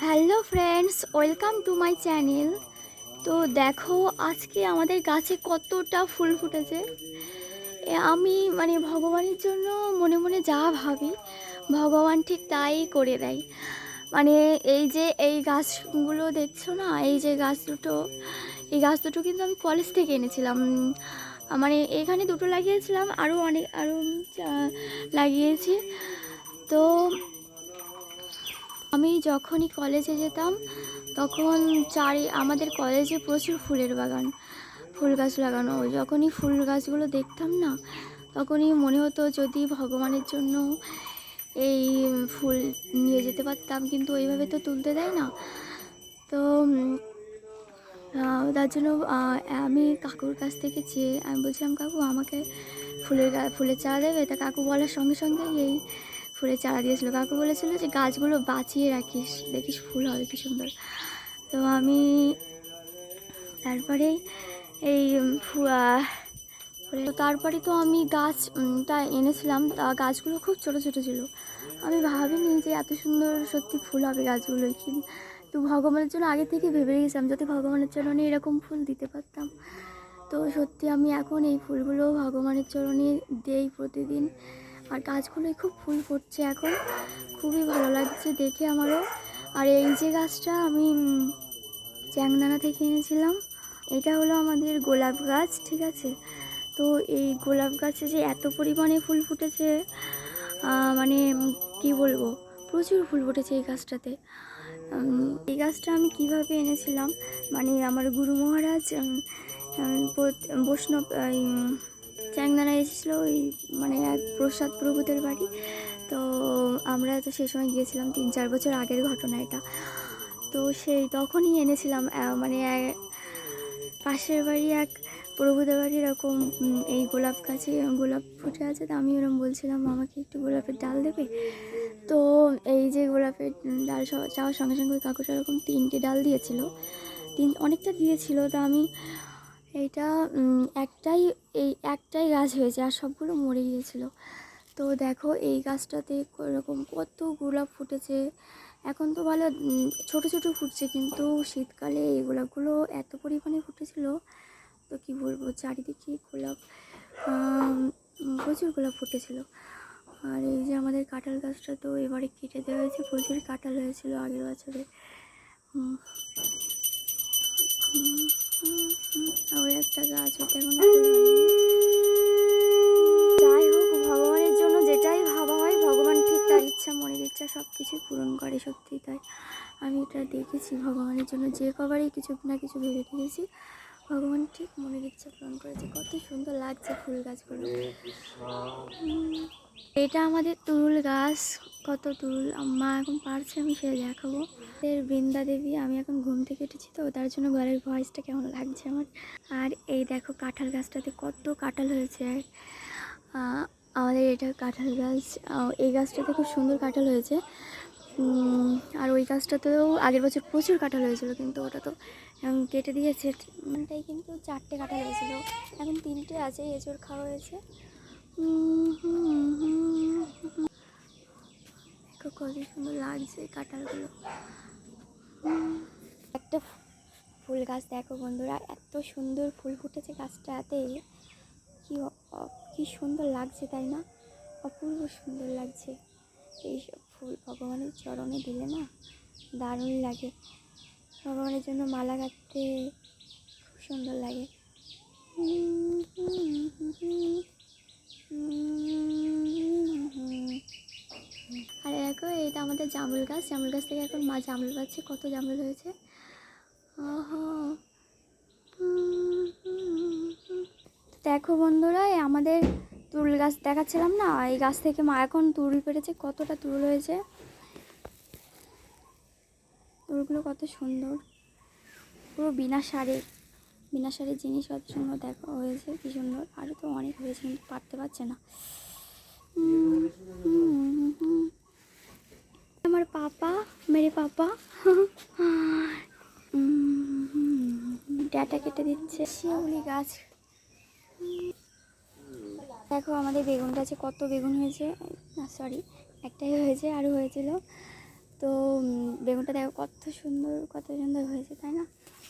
Hello friends, welcome to my channel. তো দেখো আজকে আমাদের গাছে কতটা ফুল ফুটেছে। আমি ভগবানের জন্য মনে মনে যা ভাবি ভগবান ঠিক তাই করে দেয়। এই গাছগুলো দেখছো না, এই গাছ দুটো কিন্তু আমি কলেজ থেকে এনেছিলাম। এখানে দুটো লাগিয়েছিলাম, আরও লাগিয়েছি। তো আমি যখনই কলেজে যেতাম তখন আমাদের কলেজে প্রচুর ফুলের বাগান, ফুল গাছ লাগানো। যখনই ফুল গাছগুলো দেখতাম না, তখনই মনে হতো যদি ভগবানের জন্য এই ফুল নিয়ে যেতে পারতাম, কিন্তু ওইভাবে তো তুলতে দেয় না। তো তার জন্য আমি কাকুর কাছ থেকে চেয়ে আমি বলছিলাম, কাকু আমাকে ফুলের চারা দেবে। তা কাকু বলার সঙ্গে সঙ্গে এই ফুলের চারা দিয়েছিল। কাকু বলেছিল যে গাছগুলো বাঁচিয়ে রাখিস, দেখিস ফুল হবে কি সুন্দর। তো আমি তারপরে এই তারপরে তো আমি গাছটা এনেছিলাম। তা গাছগুলো খুব ছোটো ছোটো ছিল। আমি ভাবিনি যে এত সুন্দর সত্যি ফুল হবে গাছগুলোই। কিন্তু ভগবানের জন্য আগে থেকে ভেবে রেখেছিলাম যদি ভগবানের চরণে এরকম ফুল দিতে পারতাম। তো সত্যি আমি এখন এই ফুলগুলো ভগবানের চরণে দেই প্রতিদিন। আর গাছগুলোই খুব ফুল ফুটছে এখন, খুবই ভালো লাগছে দেখে আমারও। আর এই যে গাছটা আমি চ্যাংদানা থেকে এনেছিলাম, এটা হলো আমাদের গোলাপ গাছ, ঠিক আছে। তো এই গোলাপ গাছে যে এত পরিমাণে ফুল ফুটেছে, মানে কি বলবো, প্রচুর ফুল ফুটেছে এই গাছটাতে। এই গাছটা আমি কিভাবে এনেছিলাম, আমার গুরু মহারাজ বৈষ্ণব চ্যাংদানা এসেছিলো ওই এক প্রসাদ প্রভুদের বাড়ি। তো আমরা তো সেই সময় গিয়েছিলাম, 3-4 বছর আগের ঘটনা এটা। তো তখনই এনেছিলাম। পাশের বাড়ি এক প্রভুদের বাড়ি এরকম এই গোলাপ গাছে গোলাপ ফুটে আছে। তো আমি ওরকম বলছিলাম আমাকে একটু গোলাপের ডাল দেবে। তো এই যে গোলাপের ডাল চাওয়ার সঙ্গে সঙ্গে ওই কাকুটা এরকম 3টে ডাল দিয়েছিল, অনেকটা দিয়েছিল। তা আমি এইটা একটাই গাছ হয়েছে, আর সবগুলো মরে গিয়েছিল। তো দেখো এই গাছটাতে এরকম কত গোলাপ ফুটেছে। এখন তো ভালো ছোট ছোট ফুটছে, কিন্তু শীতকালে এই গোলাপগুলো এত পরিমাণে ফুটেছিল, তো কি বলবো, চারিদিকে গোলাপ, প্রচুর গোলাপ ফুটেছিল। আর এই যে আমাদের কাঁঠাল গাছটা তো এবারে কেটে দেওয়া হয়েছে, প্রচুর কাঁঠাল হয়েছিল আগের বছরে। ওই একটা গাছ ওটা এখনো ফুল হয়নি। যাই হোক, ভগবানের জন্য যেটাই ভাবা হয় ভগবান ঠিক তার ইচ্ছা, মনের ইচ্ছা সব কিছুই পূরণ করে, সত্যি তাই। আমি এটা দেখেছি, ভগবানের জন্য যে কবারই কিছু না কিছু ভেবে রেখেছি, ভগবান ঠিক মনের ইচ্ছা পূরণ করেছে। কত সুন্দর লাগছে ফুল গাছগুলো। এটা আমাদের তুরুল গাছ, কত তুরুল মা এখন পারছে, আমি সে দেখাবো। বৃন্দা দেবী, আমি এখন ঘুম থেকে উঠেছি তো তার জন্য ঘরের ভয়েসটা কেমন লাগছে আমার। আর এই দেখো কাঁঠাল গাছটাতে কত কাঁঠাল হয়েছে। আমাদের এটা কাঁঠাল গাছ, এই গাছটাতে খুব সুন্দর কাঁঠাল হয়েছে। আর ওই গাছটাতেও আগের বছর প্রচুর কাঁঠাল হয়েছিল, কিন্তু ওটা তো কেটে দিয়েছে। ওটাই কিন্তু 4টে কাঁঠাল হয়েছিল, এখন 3টে আছে, এঁচড় খাওয়া হয়েছে। দেখো কত সুন্দর লাগছে কাঁঠালগুলো। একটা ফুল গাছ দেখো বন্ধুরা, এত সুন্দর ফুল ফুটেছে গাছটাতে, কি সুন্দর লাগছে তাই না, অপূর্ব সুন্দর লাগছে। এইসব ফুল ভগবানের চরণে দিলে না দারুণ লাগে। ভগবানের জন্য মালা গাঁথতে খুব সুন্দর লাগে। আর দেখো এটা আমাদের জামুল গাছ, জামুল গাছ থেকে এখন মা জামুল পাচ্ছে, কত জামুল হয়েছে। দেখো বন্ধুরা, আমাদের তুরুল গাছ দেখাচ্ছিলাম না, এই গাছ থেকে মা এখন তুরুল পেড়েছে, কতটা তুরুল হয়েছে। তুরুলগুলো কত সুন্দর, পুরো বিনা সারের জিনিস, কত সুন্দর দেখা হয়েছে, কি সুন্দর। আরও তো অনেক হয়েছে কিন্তু পারতে পারছে না। আমার পাপা, মেরে পাপা ডাটা কেটে দিচ্ছে। শিউলি গাছ দেখো, আমাদের বেগুন গাছে কত বেগুন হয়েছে, না সরি একটাই হয়েছে, আরও হয়েছিল। তো বেগুনটা দেখো কত সুন্দর হয়েছে, তাই না?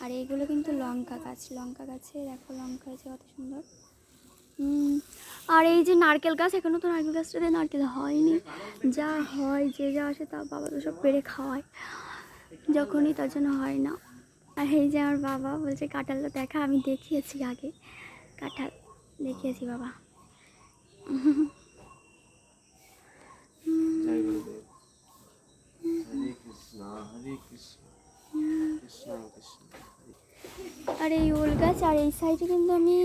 আর এইগুলো কিন্তু লঙ্কা গাছে দেখো লঙ্কা হয়েছে কত সুন্দর। আর এই যে নারকেল গাছ, এখনও তো নারকেল গাছটাতে নারকেল হয়নি, যা হয় যে যা আসে তা বাবা তো সব পেরে খাওয়ায়, যখনই তার জন্য হয় না। আর এই যে আমার বাবা বলছে কাঁঠালটা দেখা, আমি দেখিয়েছি আগে, কাঁঠাল দেখিয়েছি বাবা। আর এই ওল গাছ, আর এই সাইডে কিন্তু আমি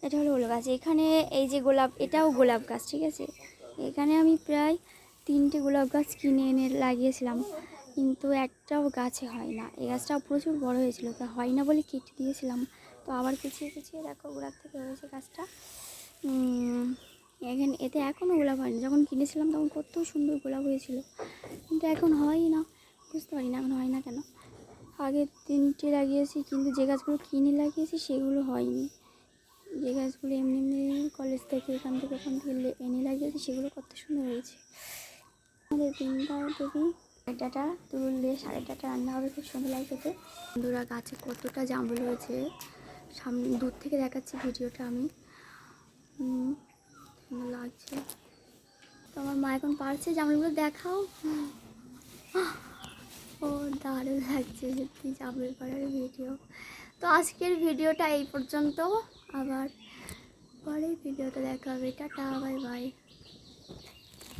এটা হলো ওল গাছ, এখানে এই যে গোলাপ, এটাও গোলাপ গাছ, ঠিক আছে। এখানে আমি প্রায় 3টে গোলাপ গাছ কিনে এনে লাগিয়েছিলাম, কিন্তু একটাও গাছে হয় না। এই গাছটাও প্রচুর বড় হয়েছিল, তা হয় না বলে কেটে দিয়েছিলাম। তো আবার কুচিয়ে দেখো গোলাপ থেকে হয়েছে গাছটা। এতে এখনও গোলাপ হয়নি, যখন কিনেছিলাম তখন কত সুন্দর গোলাপ হয়েছিল, কিন্তু এখন হয় না, বুঝতে পারি না এখন হয় না কেন। আগে 3টে লাগিয়েছি, কিন্তু যে গাছগুলো কিনে লাগিয়েছি সেগুলো হয়নি। যে গাছগুলো এমনি কলেজ থেকে ওখান থেকে এনে লাগিয়েছি সেগুলো কত সুন্দর হয়েছে। আমাদের 3টা দেবী, 1টাটা তুল দিয়ে 1/2টাটা রান্না হবে, খুব সুন্দর লাগে খেতে। বন্ধুরা গাছে কতটা জামরুল হয়েছে, সামনে দূর থেকে দেখাচ্ছি ভিডিওটা আমি, সুন্দর লাগছে। তো আমার মা এখন পারছে জামরুলগুলো, দেখাও। ও দারুণ লাগছে সত্যি, জামরুল পাড়ার ভিডিও। তো আজকের ভিডিওটা এই পর্যন্ত, আবার পরের ভিডিওটা দেখা হবে, টাটা বাই বাই।